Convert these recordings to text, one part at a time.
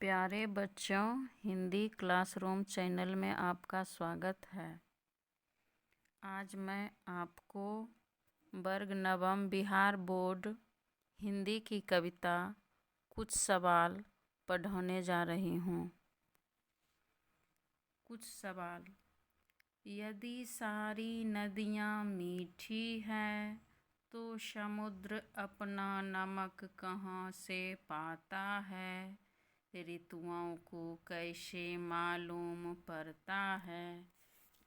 प्यारे बच्चों, Hindi classroom channel में आपका स्वागत है। आज मैं आपको वर्ग नवम बिहार बोर्ड हिंदी की कविता कुछ सवाल पढ़ाने जा रही हूँ। कुछ सवाल। यदि सारी नदियाँ मीठी हैं तो समुद्र अपना नमक कहाँ से पाता है? ऋतुओं को कैसे मालूम पड़ता है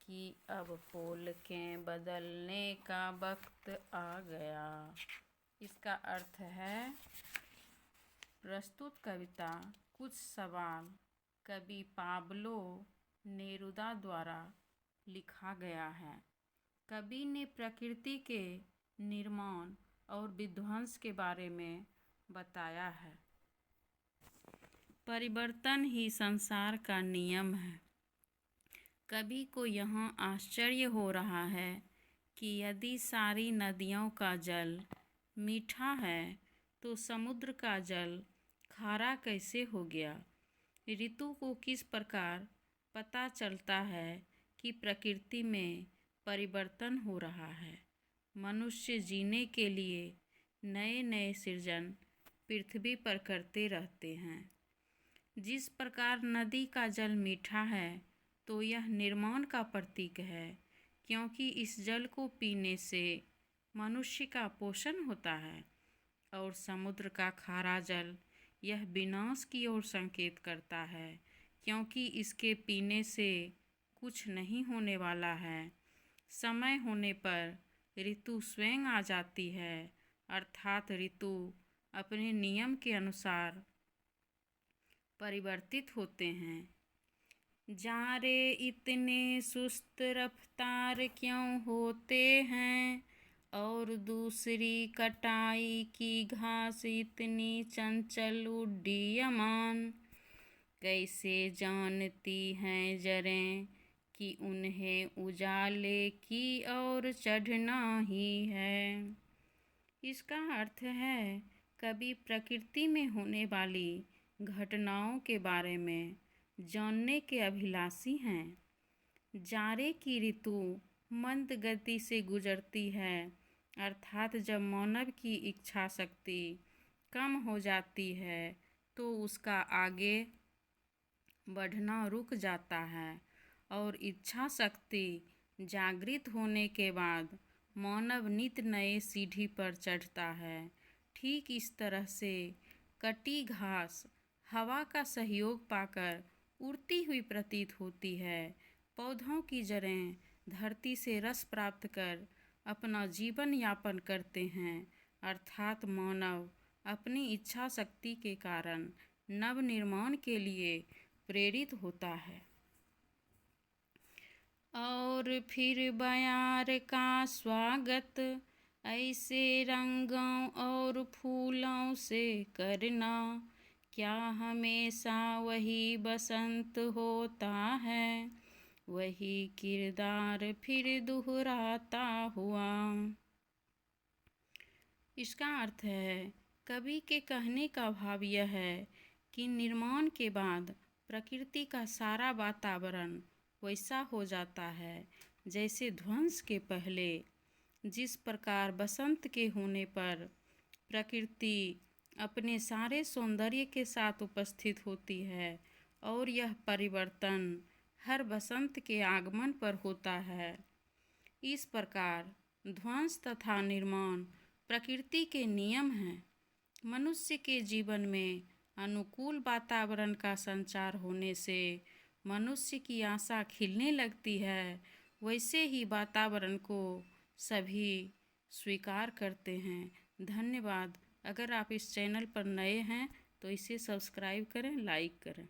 कि अब पोल के बदलने का वक्त आ गया? इसका अर्थ है, प्रस्तुत कविता कुछ सवाल कवि पाब्लो नेरुदा द्वारा लिखा गया है। कवि ने प्रकृति के निर्माण और विध्वंस के बारे में बताया है। परिवर्तन ही संसार का नियम है। कवि को यहाँ आश्चर्य हो रहा है कि यदि सारी नदियों का जल मीठा है तो समुद्र का जल खारा कैसे हो गया। ऋतु को किस प्रकार पता चलता है कि प्रकृति में परिवर्तन हो रहा है। मनुष्य जीने के लिए नए नए सृजन पृथ्वी पर करते रहते हैं। जिस प्रकार नदी का जल मीठा है तो यह निर्माण का प्रतीक है, क्योंकि इस जल को पीने से मनुष्य का पोषण होता है। और समुद्र का खारा जल यह विनाश की ओर संकेत करता है, क्योंकि इसके पीने से कुछ नहीं होने वाला है। समय होने पर ऋतु स्वयं आ जाती है, अर्थात ऋतु अपने नियम के अनुसार परिवर्तित होते हैं। जारे इतने सुस्त रफ्तार क्यों होते हैं और दूसरी कटाई की घास इतनी चंचल उड्डीयमान। कैसे जानती हैं जरें कि उन्हें उजाले की ओर चढ़ना ही है। इसका अर्थ है, कवि प्रकृति में होने वाली घटनाओं के बारे में जानने के अभिलाषी हैं। जाड़े की ऋतु मंद गति से गुजरती है, अर्थात जब मानव की इच्छा शक्ति कम हो जाती है तो उसका आगे बढ़ना रुक जाता है, और इच्छा शक्ति जागृत होने के बाद मानव नित नए सीढ़ी पर चढ़ता है। ठीक इस तरह से कटी घास हवा का सहयोग पाकर उड़ती हुई प्रतीत होती है। पौधों की जड़ें धरती से रस प्राप्त कर अपना जीवन यापन करते हैं, अर्थात मानव अपनी इच्छा शक्ति के कारण नव निर्माण के लिए प्रेरित होता है। और फिर बयार का स्वागत ऐसे रंगों और फूलों से करना, क्या हमेशा वही बसंत होता है, वही किरदार फिर दोहराता हुआ। इसका अर्थ है, कवि के कहने का भाव यह है कि निर्माण के बाद प्रकृति का सारा वातावरण वैसा हो जाता है जैसे ध्वंस के पहले। जिस प्रकार बसंत के होने पर प्रकृति अपने सारे सौंदर्य के साथ उपस्थित होती है, और यह परिवर्तन हर बसंत के आगमन पर होता है, इस प्रकार ध्वंस तथा निर्माण प्रकृति के नियम हैं। मनुष्य के जीवन में अनुकूल वातावरण का संचार होने से मनुष्य की आशा खिलने लगती है। वैसे ही वातावरण को सभी स्वीकार करते हैं। धन्यवाद। अगर आप इस चैनल पर नए हैं तो इसे सब्सक्राइब करें, लाइक करें।